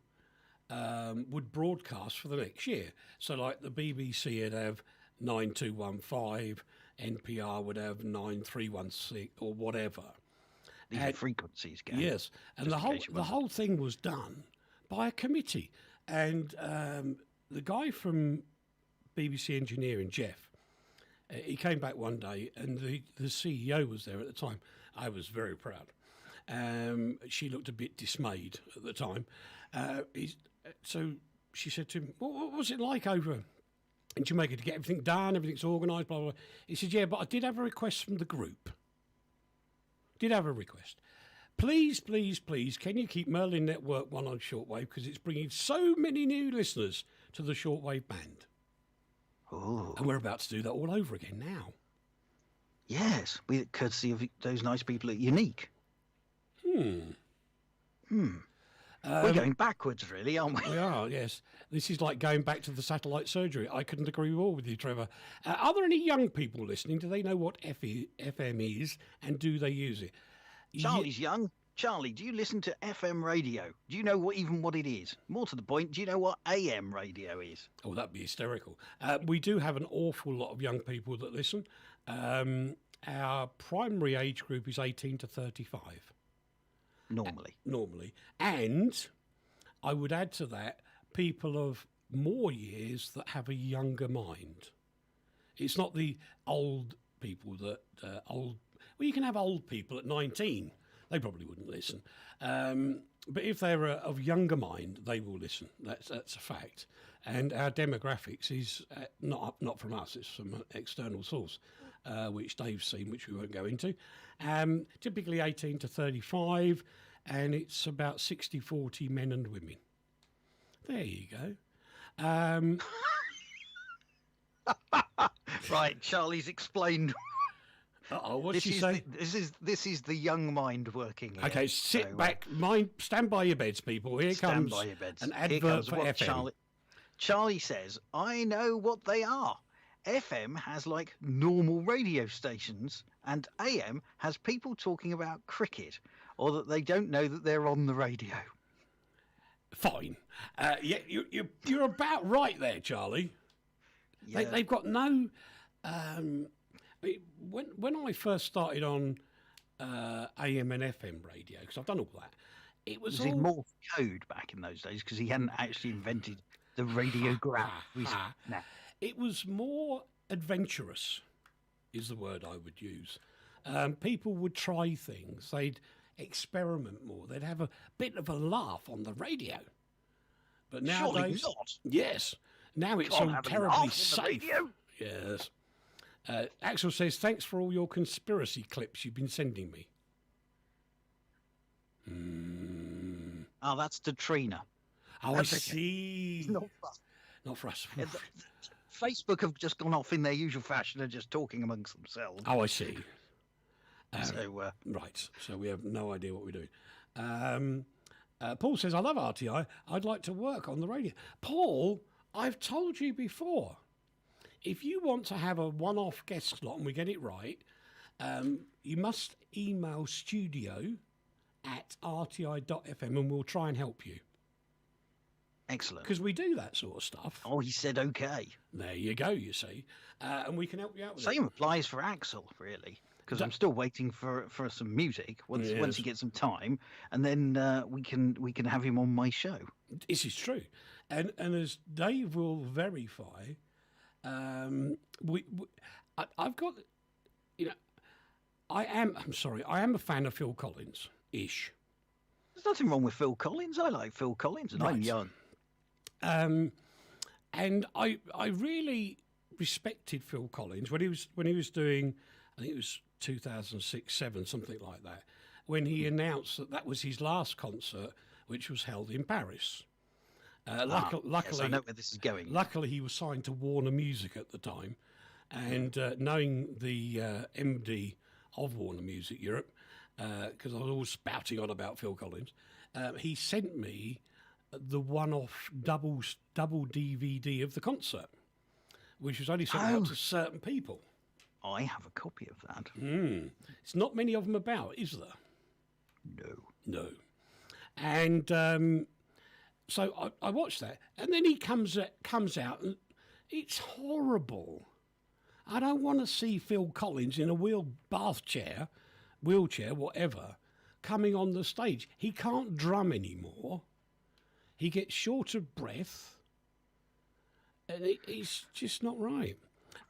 would broadcast for the next year. So, like the BBC would have 9215, NPR would have 9316 or whatever. These are frequencies, Gary. Yes. And the whole thing was done by a committee. And the guy from BBC Engineering, Jeff, he came back one day and the CEO was there at the time. I was very proud. She looked a bit dismayed at the time. So she said to him, what was it like over in Jamaica to get everything done, everything's organised, blah, blah, blah. He said, yeah, but I did have a request from the group. Did have a request. Please, please, please, can you keep Merlin Network 1 on shortwave because it's bringing so many new listeners to the shortwave band. Oh. And we're about to do that all over again now. Yes, courtesy of those nice people at Unique. We're going backwards, really, aren't we? We are, yes. This is like going back to the satellite surgery. I couldn't agree more with you, Trevor. Are there any young people listening? Do they know what FM is and do they use it? Charlie's young. Charlie, do you listen to FM radio? Do you know what it is? More to the point, do you know what AM radio is? Oh, that'd be hysterical. We do have an awful lot of young people that listen. Our primary age group is 18 to 35. Normally. And I would add to that people of more years that have a younger mind. It's not the old people that well, you can have old people at 19. They probably wouldn't listen. But if they're of younger mind, they will listen. That's a fact. And our demographics is not from us. It's from an external source, which Dave's seen, which we won't go into. Typically 18 to 35, and it's about 60-40 men and women. There you go. Right, Charlie's explained. What's she say? This is the young mind working here. Okay, sit back, stand by your beds, people. Here comes an advert for FM. Charlie says, I know what they are. FM has like normal radio stations, and AM has people talking about cricket, or that they don't know that they're on the radio. Fine. Yeah, you're about right there, Charlie. Yeah. They've got no. When I first started on AM and FM radio, because I've done all that, it was all more code back in those days because he hadn't actually invented the radiograph. It was more adventurous, is the word I would use. People would try things. They'd experiment more. They'd have a bit of a laugh on the radio. But nowadays, yes, now it's all terribly safe. Yes. Axel says, thanks for all your conspiracy clips you've been sending me. Oh, that's to Trina. Oh, I see. Not for us. Not for us. Facebook have just gone off in their usual fashion and just talking amongst themselves. Oh, I see. Right. So we have no idea what we're doing. Paul says, I love RTI. I'd like to work on the radio. Paul, I've told you before. If you want to have a one-off guest slot and we get it right, you must email studio@rti.fm and we'll try and help you. Excellent. Because we do that sort of stuff. Oh, he said okay. There you go, you see. And we can help you out with it. Same applies for Axel, really. Because I'm still waiting for some music once he gets some time, and then we can have him on my show. This is true. And as Dave will verify... I've got, I am a fan of Phil Collins-ish. There's nothing wrong with Phil Collins. I like Phil Collins, and I'm young. And I really respected Phil Collins when he was doing I think it was 2006, 7, something like that, when he announced that that was his last concert, which was held in Paris. Luckily, yes, I know where this is going. Luckily, he was signed to Warner Music at the time, and knowing the MD of Warner Music Europe, because I was always spouting on about Phil Collins, he sent me the one-off double DVD of the concert, which was only sent out to certain people. I have a copy of that. It's not many of them about, is there? No. And so I watched that, and then he comes out, and it's horrible. I don't want to see Phil Collins in a wheelchair, whatever, coming on the stage. He can't drum anymore. He gets short of breath, and it's just not right.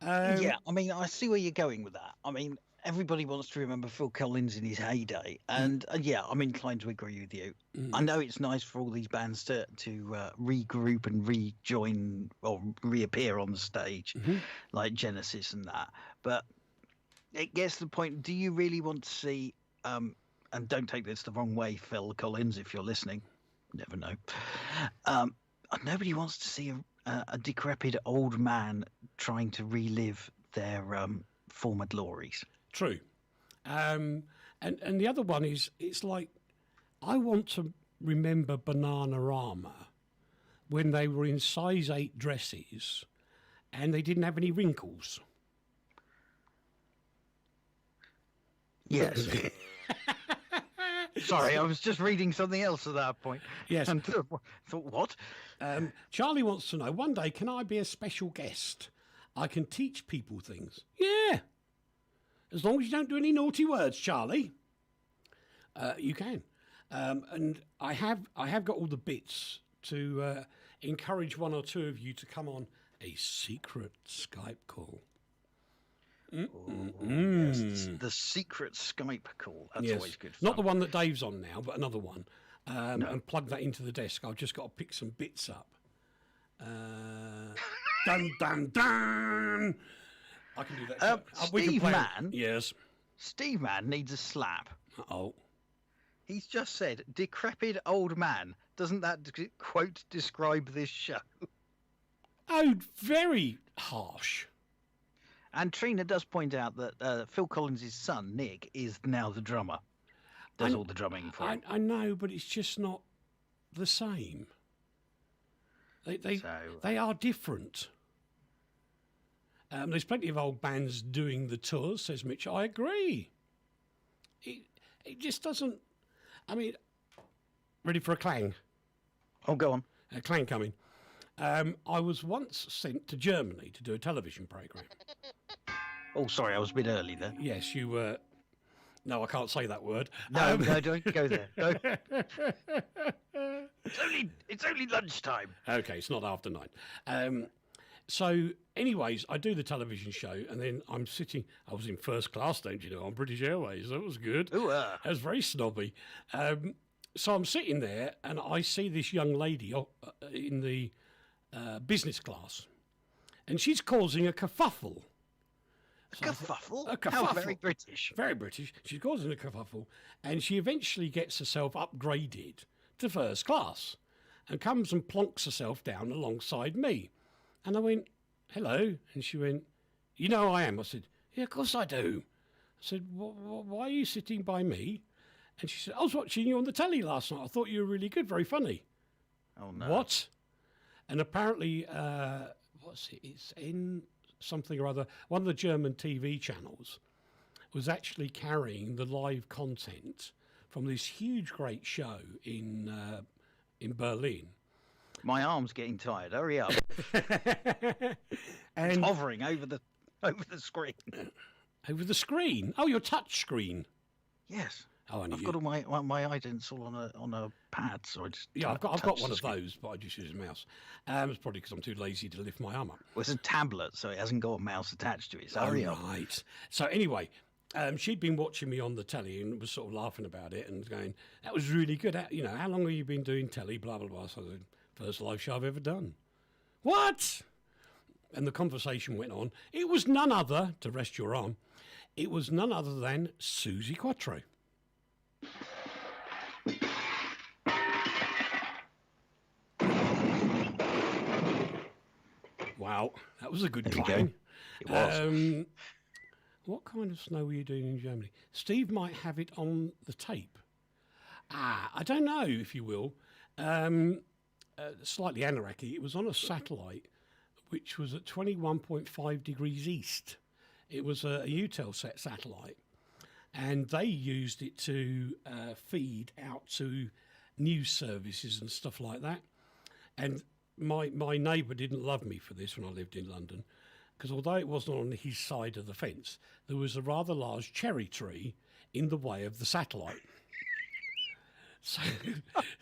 Yeah, I mean, I see where you're going with that. I mean, everybody wants to remember Phil Collins in his heyday, and yeah, I'm inclined to agree with you. I know it's nice for all these bands to regroup and rejoin or reappear on the stage, like Genesis and that, but it gets to the point, do you really want to see, and don't take this the wrong way, Phil Collins, if you're listening, never know, nobody wants to see a decrepit old man trying to relive their former glories. True. And the other one is, it's like, I want to remember Bananarama when they were in size 8 dresses and they didn't have any wrinkles. Yes. Sorry, I was just reading something else at that point. Yes. And thought, what? Charlie wants to know, one day, can I be a special guest? I can teach people things. Yeah. As long as you don't do any naughty words, Charlie. You can. And I have got all the bits to encourage one or two of you to come on a secret Skype call. Yes, the secret Skype call. That's always good fun. Not the one that Dave's on now, but another one. And plug that into the desk. I've just got to pick some bits up. Dun, dun, dun! I can do that. Steve Mann? Yes. Steve Mann needs a slap. Oh. He's just said, decrepit old man. Doesn't that quote describe this show? Oh, very harsh. And Trina does point out that Phil Collins' son, Nick, is now the drummer. Does all the drumming for him. I know, but it's just not the same. They are different. There's plenty of old bands doing the tours, says Mitch. I agree. It just doesn't... I mean, ready for a clang? Oh, go on. A clang coming. I was once sent to Germany to do a television programme. Oh, sorry, I was a bit early there. Yes, you were... No, I can't say that word. No, don't go there. No. It's only lunchtime. Okay, it's not after 9. So, anyways, I do the television show, and then I'm sitting... I was in first class, don't you know, on British Airways. That was good. Ooh, That was very snobby. So I'm sitting there, and I see this young lady in the business class, and she's causing a kerfuffle. A kerfuffle? A kerfuffle. How very British. Very British. She's causing a kerfuffle, and she eventually gets herself upgraded to first class and comes and plonks herself down alongside me. And I went, hello. And she went, you know who I am? I said, yeah, of course I do. I said, why are you sitting by me? And she said, I was watching you on the telly last night. I thought you were really good, very funny. Oh, no. What? And apparently, what's it? It's in something or other. One of the German TV channels was actually carrying the live content from this huge, great show in Berlin. My arm's getting tired. Hurry up. And it's hovering over the screen. Over the screen? Oh, your touch screen. Yes. Oh, I've got all my idents all on a pad, so I just I've got one of those, but I just use a mouse. It's probably because I'm too lazy to lift my arm up. Well, it's a tablet, so it hasn't got a mouse attached to it. So hurry up. Right. So anyway, she'd been watching me on the telly and was sort of laughing about it and going, "That was really good. How long have you been doing telly? Blah blah blah." So I said, "First live show I've ever done." What? and the conversation went on. It was none other, to rest your arm, it was none other than Susie Quattro. Wow, that was a good clang. It was. What kind of snow were you doing in Germany? Steve might have it on the tape. I don't know, if you will. Slightly anarchy. It was on a satellite, which was at 21.5 degrees east. It was a Eutelsat satellite, and they used it to feed out to news services and stuff like that. And my neighbour didn't love me for this when I lived in London, because although it wasn't on his side of the fence, there was a rather large cherry tree in the way of the satellite. So,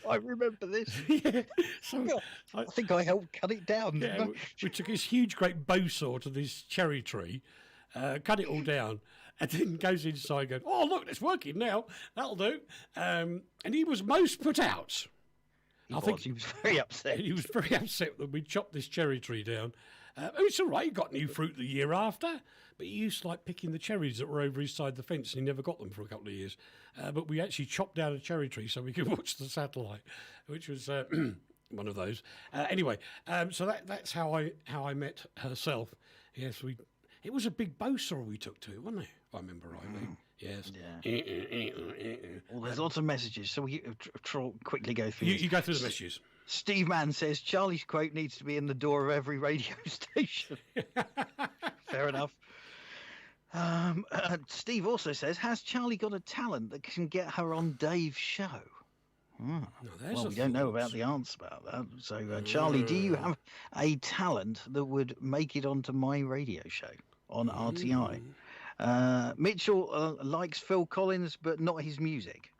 I remember this. Yeah, so I think I helped cut it down. Yeah, we took this huge, great bow saw to this cherry tree, cut it all down, and then goes inside going, "Oh, look, it's working now. That'll do." And he was most put out. I think he was very upset. He was very upset that we chopped this cherry tree down. It's all right, he got new fruit the year after, but he used to like picking the cherries that were over his side of the fence, and he never got them for a couple of years. But we actually chopped down a cherry tree so we could watch the satellite, which was one of those. Anyway, so that's how I met herself. Yes, it was a big bow saw we took to it, wasn't it? If I remember rightly. Yes. Yeah. Well, there's lots of messages, so we quickly go through. You go through the messages. Steve Mann says Charlie's quote needs to be in the door of every radio station. Fair enough. Steve also says, has Charlie got a talent that can get her on Dave's show? Well, we don't know about the answer about that. So, Charlie, do you have a talent that would make it onto my radio show on RTI? Mitchell likes Phil Collins, but not his music.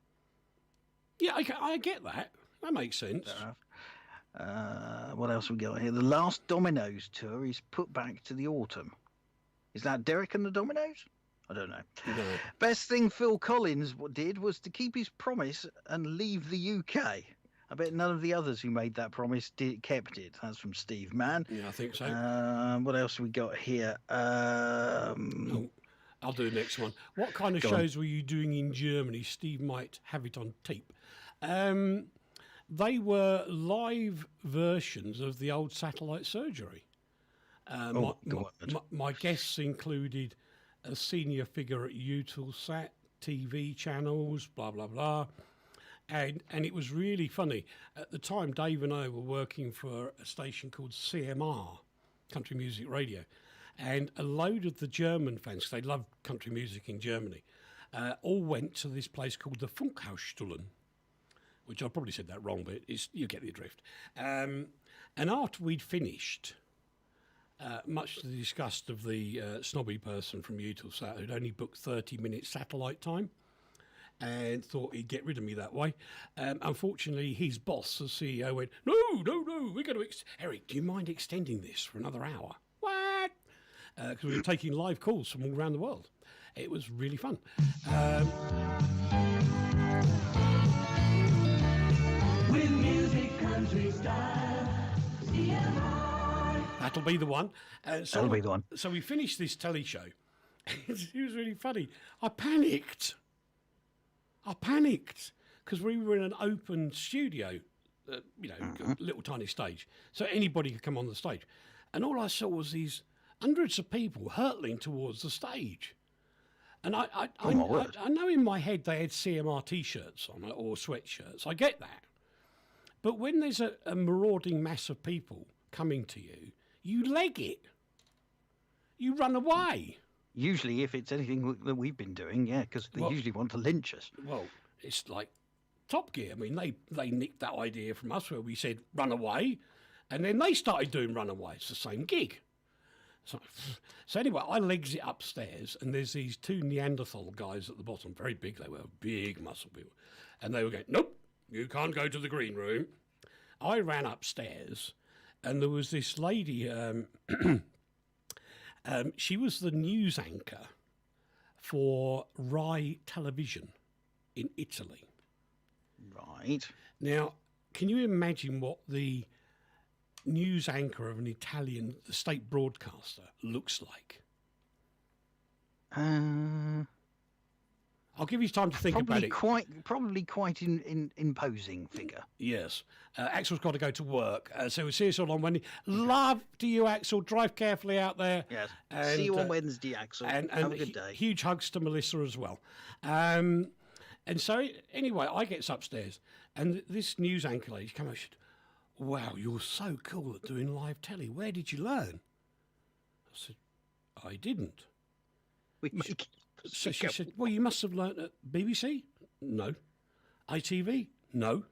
Yeah, I get that. That makes sense. What else we got here? The last Dominoes tour is put back to the autumn. Is that Derek and the Dominoes? I don't know. No. Best thing Phil Collins did was to keep his promise and leave the UK. I bet none of the others who made that promise kept it. That's from Steve Mann. Yeah, I think so. What else we got here? I'll do the next one. What kind of shows were you doing in Germany? Steve might have it on tape. They were live versions of the old satellite surgery. My guests included a senior figure at Eutelsat, TV channels, blah, blah, blah. And it was really funny. At the time, Dave and I were working for a station called CMR, Country Music Radio. And a load of the German fans, 'cause they loved country music in Germany, all went to this place called the Funkhausstullen, which I probably said that wrong, but you get the drift. And after we'd finished, much to the disgust of the snobby person from Eutelsat, who'd only booked 30 minutes satellite time and thought he'd get rid of me that way. Unfortunately, his boss, the CEO, went, no, we're going to... Eric, do you mind extending this for another hour? What? Because we were taking live calls from all around the world. It was really fun. With music, country style, That'll be the one. That'll be the one. So we finished this telly show. It was really funny. I panicked because we were in an open studio, a little tiny stage, so anybody could come on the stage. And all I saw was these hundreds of people hurtling towards the stage. And I know in my head they had CMR T-shirts on or sweatshirts. I get that. But when there's a marauding mass of people coming to you, you leg it. You run away. Usually, if it's anything that we've been doing, yeah, because they usually want to lynch us. Well, it's like Top Gear. I mean, they nicked that idea from us where we said run away, and then they started doing run away. It's the same gig. So anyway, I legs it upstairs, and there's these two Neanderthal guys at the bottom, very big. They were big muscle people, and they were going, nope, you can't go to the green room. I ran upstairs, and there was this lady. She was the news anchor for Rai Television in Italy. Right. Now, can you imagine what the news anchor of an Italian state broadcaster looks like? I'll give you time to think about it. Probably quite imposing figure. Yes. Axel's got to go to work, so we'll see us all on Wednesday. Love to you, Axel. Drive carefully out there. Yes. And, see you on Wednesday, Axel. And have a good day. Huge hugs to Melissa as well. And so, anyway, I gets upstairs, and this news anchor lady came over and said, "Wow, you're so cool at doing live telly. Where did you learn?" I said, "I didn't." So she said, "Well, you must have learnt at BBC?" "No." "ITV?" "No."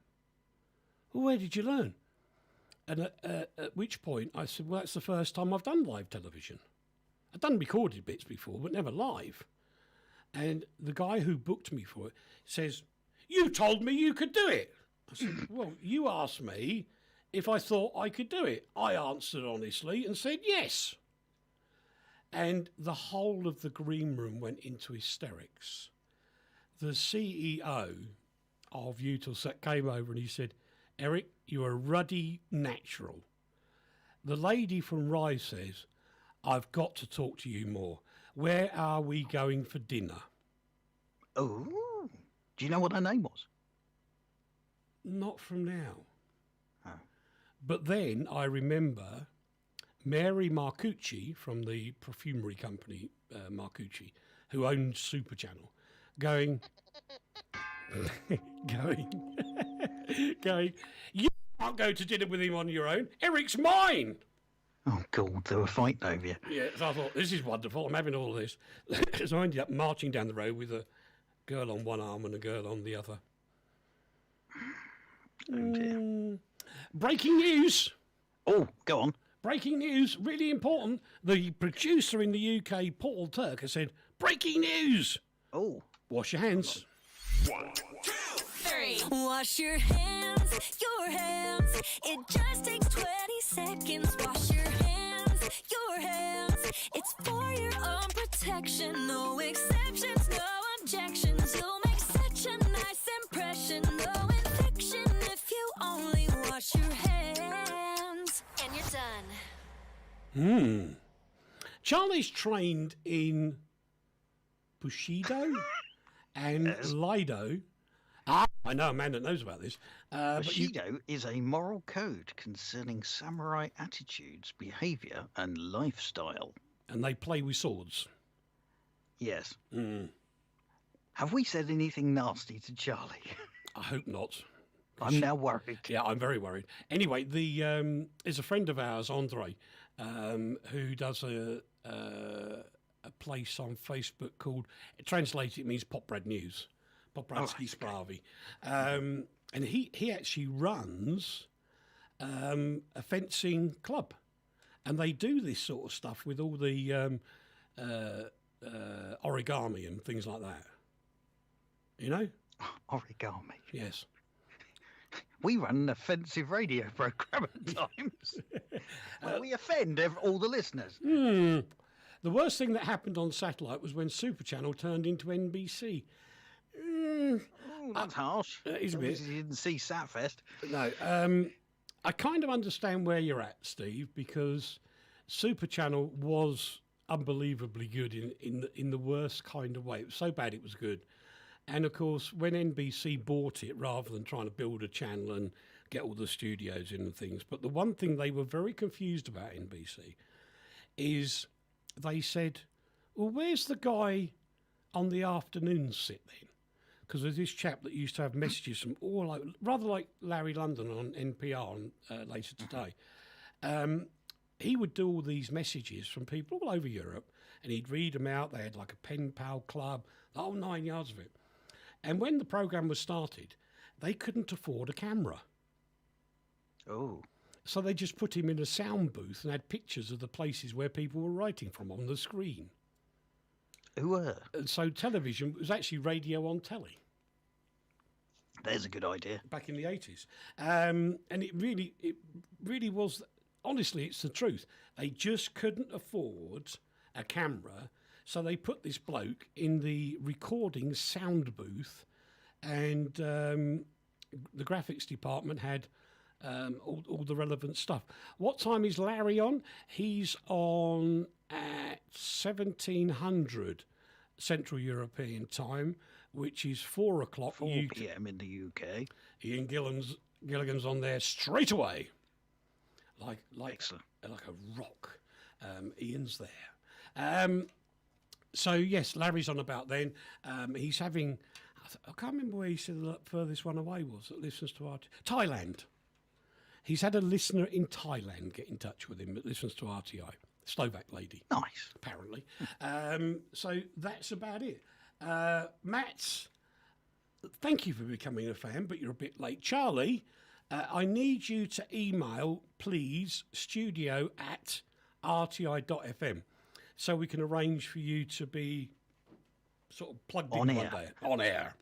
"Well, where did you learn?" And at which point I said, "Well, that's the first time I've done live television. I've done recorded bits before, but never live." And the guy who booked me for it says, "You told me you could do it." I said, "Well, you asked me if I thought I could do it. I answered honestly and said yes." And the whole of the green room went into hysterics. The CEO of Eutelsat came over and he said, "Eric, you're a ruddy natural." The lady from Rise says, "I've got to talk to you more. Where are we going for dinner?" Oh, do you know what her name was? Not from now. Oh. But then I remember Mary Marcucci from the perfumery company Marcucci, who owns Super Channel, going, "You can't go to dinner with him on your own. Eric's mine." Oh, God, they were fighting over you. Yeah, so I thought, this is wonderful. I'm having all this. So I ended up marching down the road with a girl on one arm and a girl on the other. Oh, dear. Breaking news. Oh, go on. Breaking news, really important. The producer in the UK, Paul Turk, has said, "Breaking news." Oh. Wash your hands. 1, 2, 3. Wash your hands, your hands. It just takes 20 seconds. Wash your hands, your hands. It's for your own protection. No exceptions, no objections. You'll make such a nice impression. No infection if you only wash your hands. And you're done. Charlie's trained in Bushido and Lido. I know a man that knows about this. Bushido is a moral code concerning samurai attitudes, behaviour, and lifestyle. And they play with swords. Yes. Have we said anything nasty to Charlie? I hope not. I'm now worried. Yeah, I'm very worried. Anyway, there's a friend of ours, Andre, who does a place on Facebook called, translated it means Pop Brad News, Popradski Spravi. And he actually runs a fencing club. And they do this sort of stuff with all the origami and things like that. You know? Origami. Yes. We run an offensive radio programme at times. Where we offend all the listeners. The worst thing that happened on satellite was when Super Channel turned into NBC. Oh, that's harsh. It's a bit. You didn't see Satfest. No. I kind of understand where you're at, Steve, because Super Channel was unbelievably good in the worst kind of way. It was so bad it was good. And, of course, when NBC bought it, rather than trying to build a channel and get all the studios in and things, but the one thing they were very confused about, NBC, is they said, well, where's the guy on the afternoon sit then? Because there's this chap that used to have messages from all over, rather like Larry London on NPR on, later today. He would do all these messages from people all over Europe, and he'd read them out. They had like a pen pal club, the whole 9 yards of it. And when the programme was started, they couldn't afford a camera. Oh. So they just put him in a sound booth and had pictures of the places where people were writing from on the screen. Who were? And so television was actually radio on telly. There's a good idea. Back in the 80s. And it really was, honestly, it's the truth. They just couldn't afford a camera. So they put this bloke in the recording sound booth, and the graphics department had all the relevant stuff. What time is Larry on? He's on at 1700 Central European time, which is 4 o'clock 4 p.m. in the UK. Ian Gilligan's on there straight away, like a rock. Ian's there. So yes, Larry's on about then. He's having, I can't remember where he said the furthest one away was that listens to Thailand. He's had a listener in Thailand get in touch with him that listens to RTI. Slovak lady. Nice. Apparently. So that's about it. Matt, thank you for becoming a fan, but you're a bit late. Charlie, I need you to email, please, studio@rti.fm so we can arrange for you to be sort of plugged in one day. On air.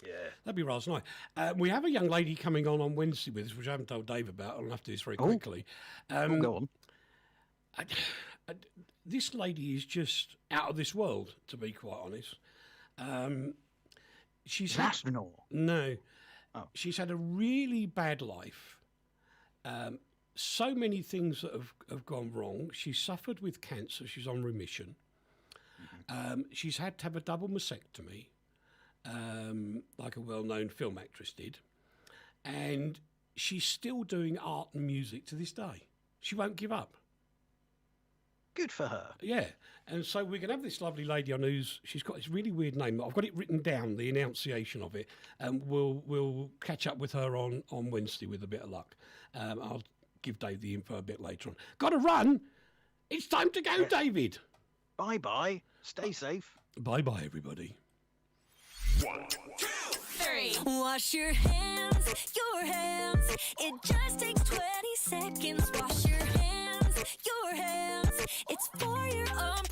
Yeah. That'd be rather nice. We have a young lady coming on Wednesday with us, which I haven't told Dave about. I'll have to do this very quickly. Go on. This lady is just out of this world, to be quite honest. She's an astronaut. No. Oh. She's had a really bad life. So many things that have gone wrong. She's suffered with cancer. She's on remission. She's had to have a double mastectomy, like a well-known film actress did. And she's still doing art and music to this day. She won't give up. Good for her. Yeah. And so we're going to have this lovely lady on she's got this really weird name. I've got it written down, the enunciation of it, and we'll catch up with her on Wednesday with a bit of luck. I'll give Dave the info a bit later on. Got to run. It's time to go, David. Bye-bye. Stay safe. Bye-bye, everybody. 1, 2, 3. Wash your hands. It just takes 20 seconds. Wash your hands. It's for your own protection.